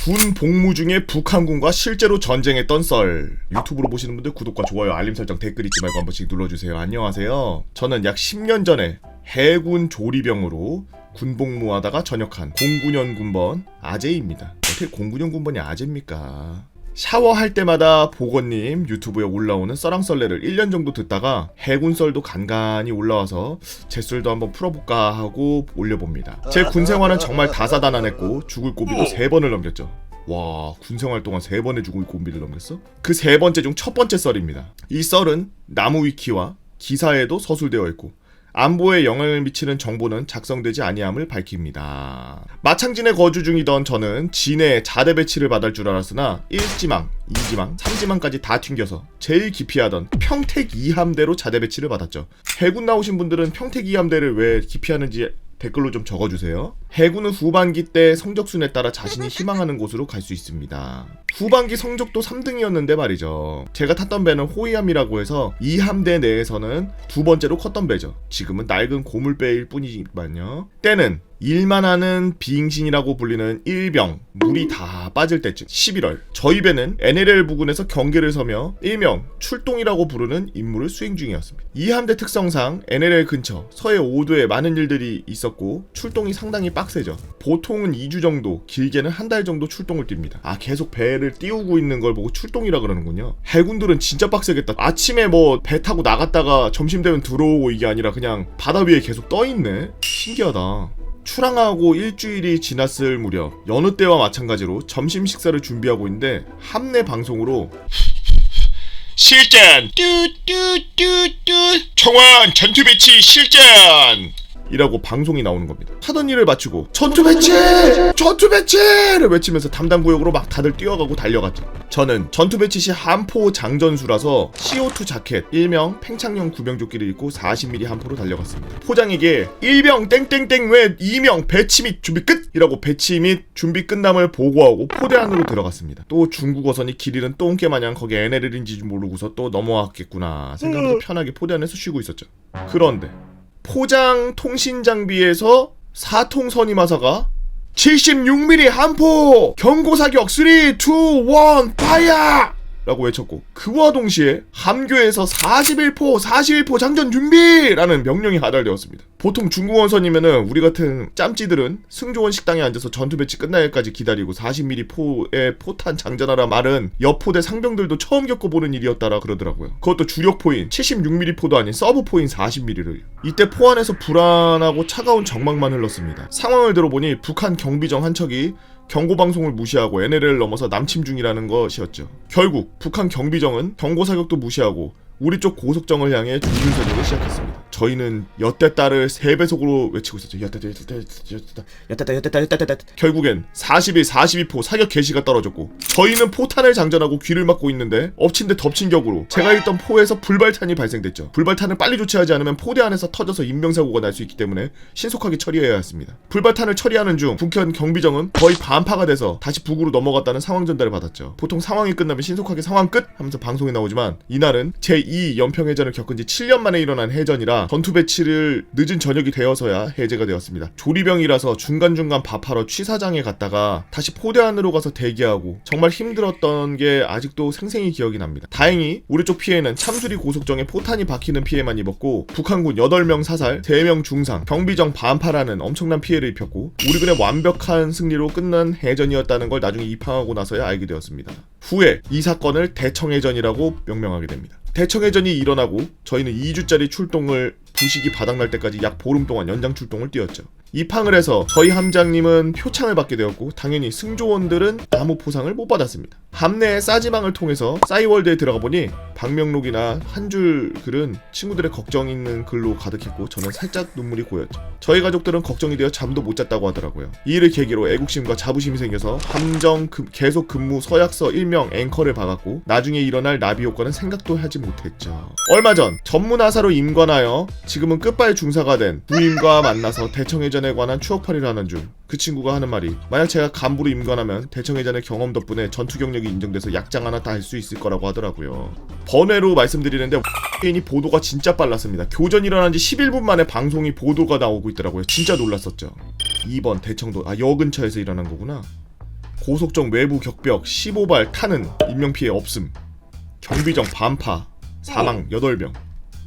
군 복무 중에 북한군과 실제로 전쟁했던 썰. 유튜브로 보시는 분들 구독과 좋아요, 알림 설정, 댓글 잊지 말고 한 번씩 눌러주세요. 안녕하세요. 저는 약 10년 전에 해군 조리병으로 군복무하다가 전역한 09년 군번 아재입니다. 어떻게 09년 군번이 아재입니까? 샤워할 때마다 보건님 유튜브에 올라오는 썰랑썰레를 1년 정도 듣다가 해군 썰도 간간히 올라와서 제 썰도 한번 풀어볼까 하고 올려봅니다. 제 군생활은 정말 다사다난했고 죽을 고비도 3번을 넘겼죠. 와, 군생활 동안 3번의 죽을 고비를 넘겼어? 그 3번째 중 첫 번째 썰입니다. 이 썰은 나무 위키와 기사에도 서술되어 있고 안보에 영향을 미치는 정보는 작성되지 아니함을 밝힙니다. 마창진에 거주 중이던 저는 진해 자대 배치를 받을 줄 알았으나 1지망, 2지망, 3지망까지 다 튕겨서 제일 기피하던 평택 2함대로 자대 배치를 받았죠. 해군 나오신 분들은 평택 2함대를 왜 기피하는지 댓글로 좀 적어주세요. 해군은 후반기 때 성적순에 따라 자신이 희망하는 곳으로 갈 수 있습니다. 후반기 성적도 3등이었는데 말이죠. 제가 탔던 배는 호위함이라고 해서 이 함대 내에서는 두 번째로 컸던 배죠. 지금은 낡은 고물배일 뿐이지만요. 때는 일만 하는 빙신이라고 불리는 일병, 물이 다 빠질 때쯤 11월, 저희 배는 NLL 부근에서 경계를 서며 일명 출동이라고 부르는 임무를 수행 중이었습니다. 이 함대 특성상 NLL 근처 서해 5도에 많은 일들이 있었고 출동이 상당히 빡세죠. 보통은 2주 정도, 길게는 한 달 정도 출동을 띱니다. 아, 계속 배를 띄우고 있는 걸 보고 출동이라 그러는군요. 해군들은 진짜 빡세겠다. 아침에 뭐 배 타고 나갔다가 점심 되면 들어오고 이게 아니라 그냥 바다 위에 계속 떠있네? 신기하다. 출항하고 일주일이 지났을 무렵 여느 때와 마찬가지로 점심 식사를 준비하고 있는데 함내 방송으로 실전 뚜뚜뚜뚜 청원 전투 배치 실전 이라고 방송이 나오는 겁니다. 하던 일을 마치고 전투 배치! 전투 배치를 외치면서 담당 구역으로 막 다들 뛰어가고 달려갔죠. 저는 전투 배치 시 함포 장전수라서 CO2 자켓, 일명 팽창용 구명조끼를 입고 40mm 함포로 달려갔습니다. 포장에게 1병 땡땡땡 외 2명 배치 및 준비 끝! 이라고 배치 및 준비 끝남을 보고하고 포대 안으로 들어갔습니다. 또 중국어선이 길 잃은 똥개 마냥 거기 NLL인지 모르고서 또 넘어왔겠구나 생각하면서 편하게 포대 안에서 쉬고 있었죠. 그런데 포장 통신 장비에서 4통 선임하사가 76mm 함포 경고 사격 3, 2, 1 파이어! 라고 외쳤고 그와 동시에 함교에서 41포 장전 준비라는 명령이 하달되었습니다. 보통 중국원선이면은 우리 같은 짬찌들은 승조원 식당에 앉아서 전투 배치 끝날까지 기다리고 40mm 포에 포탄 장전하라 말은 여포대 상병들도 처음 겪어보는 일이었다라 그러더라고요. 그것도 주력포인 76mm 포도 아닌 서브포인 40mm를. 이때 포 안에서 불안하고 차가운 정막만 흘렀습니다. 상황을 들어보니 북한 경비정 한 척이 경고방송을 무시하고 NLL을 넘어서 남침 중이라는 것이었죠. 결국 북한 경비정은 경고사격도 무시하고 우리 쪽 고속정을 향해 중진사격을 시작했습니다. 저희는 여태따를 3배속으로 외치고 있었죠. 여태따. 결국엔 41, 42포 사격 개시가 떨어졌고 저희는 포탄을 장전하고 귀를 막고 있는데 엎친 데 덮친 격으로 제가 있던 포에서 불발탄이 발생됐죠. 불발탄을 빨리 조치하지 않으면 포대 안에서 터져서 인명사고가 날 수 있기 때문에 신속하게 처리해야 했습니다. 불발탄을 처리하는 중 북한 경비정은 거의 반파가 돼서 다시 북으로 넘어갔다는 상황 전달을 받았죠. 보통 상황이 끝나면 신속하게 상황 끝! 하면서 방송에 나오지만 이날은 제2 연평해전을 겪은 지 7년 만에 일어난 해전이라 전투 배치를 늦은 저녁이 되어서야 해제가 되었습니다. 조리병이라서 중간중간 밥하러 취사장에 갔다가 다시 포대 안으로 가서 대기하고 정말 힘들었던 게 아직도 생생히 기억이 납니다. 다행히 우리 쪽 피해는 참수리 고속정에 포탄이 박히는 피해만 입었고 북한군 8명 사살, 3명 중상, 경비정 반파라는 엄청난 피해를 입혔고 우리 군의 완벽한 승리로 끝난 해전이었다는 걸 나중에 입항하고 나서야 알게 되었습니다. 후에 이 사건을 대청해전이라고 명명하게 됩니다. 대청해전이 일어나고 저희는 2주짜리 출동을 부식이 바닥날 때까지 약 보름 동안 연장 출동을 뛰었죠. 입항을 해서 저희 함장님은 표창을 받게 되었고 당연히 승조원들은 아무 포상을 못 받았습니다. 함내의 싸지방을 통해서 싸이월드에 들어가 보니 방명록이나 한 줄 글은 친구들의 걱정 있는 글로 가득했고 저는 살짝 눈물이 고였죠. 저희 가족들은 걱정이 되어 잠도 못 잤다고 하더라고요. 이 일을 계기로 애국심과 자부심이 생겨서 함정 계속 근무 서약서 일명 앵커를 박았고 나중에 일어날 나비 효과는 생각도 하지 못했죠. 얼마 전 전문하사로 임관하여 지금은 끝발 중사가 된 부임과 만나서 대청해전에 관한 추억팔이를 하는 중 그 친구가 하는 말이 만약 제가 간부로 임관하면 대청해전의 경험 덕분에 전투 경력이 인정돼서 약장 하나 다 할 수 있을 거라고 하더라고요. 번외로 말씀드리는데 개인이 보도가 진짜 빨랐습니다. 교전 일어난 지 11분 만에 방송이 보도가 나오고 있더라고요. 진짜 놀랐었죠. 2번 대청도 여 근처에서 일어난 거구나. 고속정 외부 격벽 15발 타는 인명피해 없음. 경비정 반파 사망 8명.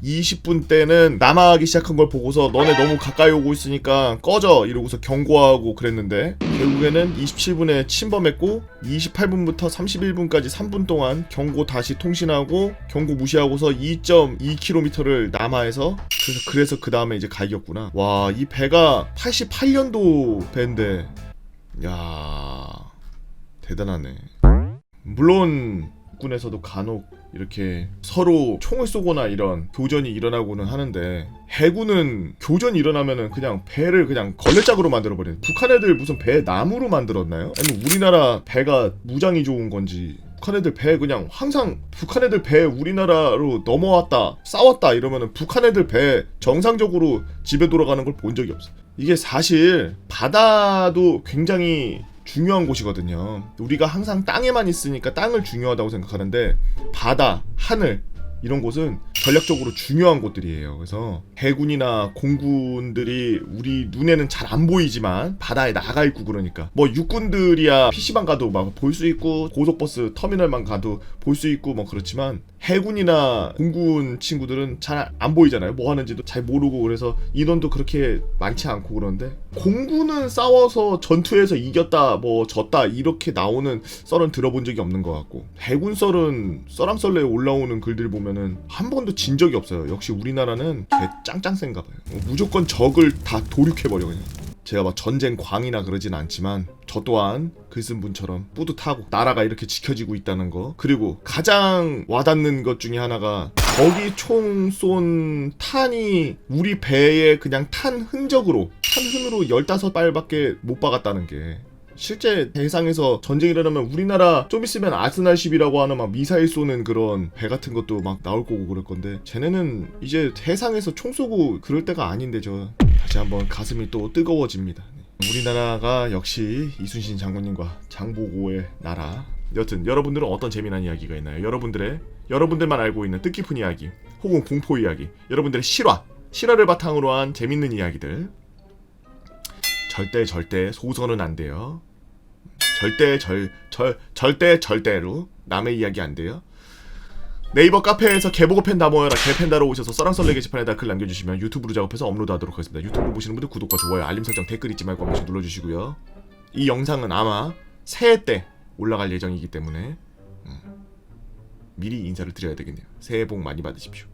20분 때는 남하하기 시작한 걸 보고서 너네 너무 가까이 오고 있으니까 꺼져 이러고서 경고하고 그랬는데 결국에는 27분에 침범했고 28분부터 31분까지 3분 동안 경고 다시 통신하고 경고 무시하고서 2.2km를 남하해서 그래서 그 다음에 이제 갈겼구나. 와, 이 배가 88년도 배인데 야 대단하네. 물론 국군에서도 간혹 이렇게 서로 총을 쏘거나 이런 교전이 일어나고는 하는데 해군은 교전이 일어나면은 그냥 배를 그냥 걸레짝으로 만들어버리는. 북한 애들 무슨 배 나무로 만들었나요? 아니면 우리나라 배가 무장이 좋은 건지. 북한 애들 배 그냥 항상 북한 애들 배 우리나라로 넘어왔다 싸웠다 이러면은 북한 애들 배 정상적으로 집에 돌아가는 걸 본 적이 없어. 이게 사실 바다도 굉장히 중요한 곳이거든요. 우리가 항상 땅에만 있으니까 땅을 중요하다고 생각하는데 바다, 하늘 이런 곳은 전략적으로 중요한 곳들이에요. 그래서 해군이나 공군들이 우리 눈에는 잘 안 보이지만 바다에 나가 있고 그러니까 뭐 육군들이야 PC방 가도 막 볼 수 있고 고속버스 터미널만 가도 볼 수 있고 뭐 그렇지만 해군이나 공군 친구들은 잘 안 보이잖아요. 뭐 하는지도 잘 모르고 그래서 인원도 그렇게 많지 않고 그런데 공군은 싸워서 전투에서 이겼다 뭐 졌다 이렇게 나오는 썰은 들어본 적이 없는 것 같고 해군 썰은 썰랑썰레에 올라오는 글들 보면은 한 번도 진 적이 없어요. 역시 우리나라는 개 짱짱 센가 봐요. 무조건 적을 다 도륙해버려 그냥. 제가 막 전쟁 광이나 그러진 않지만 저 또한 글 쓴 분처럼 뿌듯하고 나라가 이렇게 지켜지고 있다는 거. 그리고 가장 와닿는 것 중에 하나가 거기 총 쏜 탄이 우리 배에 그냥 탄 흔적으로 탄 흔으로 15발밖에 못 박았다는 게 실제 대상에서 전쟁이 일어나면 우리나라 좀 있으면 아스날십이라고 하는 막 미사일 쏘는 그런 배 같은 것도 막 나올 거고 그럴 건데 쟤네는 이제 대상에서 총 쏘고 그럴 때가 아닌데 저 다시 한번 가슴이 또 뜨거워집니다. 우리나라가 역시 이순신 장군님과 장보고의 나라. 여튼 여러분들은 어떤 재미난 이야기가 있나요? 여러분들만 알고 있는 뜻깊은 이야기 혹은 공포 이야기, 여러분들의 실화를 바탕으로 한 재밌는 이야기들. 절대 소설은 안 돼요. 절대로 남의 이야기 안 돼요. 네이버 카페에서 개보고 팬다 모여라 개팬다로 오셔서 썰랑썰레 게시판에다 글 남겨주시면 유튜브로 작업해서 업로드하도록 하겠습니다. 유튜브로 보시는 분들 구독과 좋아요 알림 설정 댓글 잊지 말고 한 번씩 눌러주시고요. 이 영상은 아마 새해 때 올라갈 예정이기 때문에 미리 인사를 드려야 되겠네요. 새해 복 많이 받으십시오.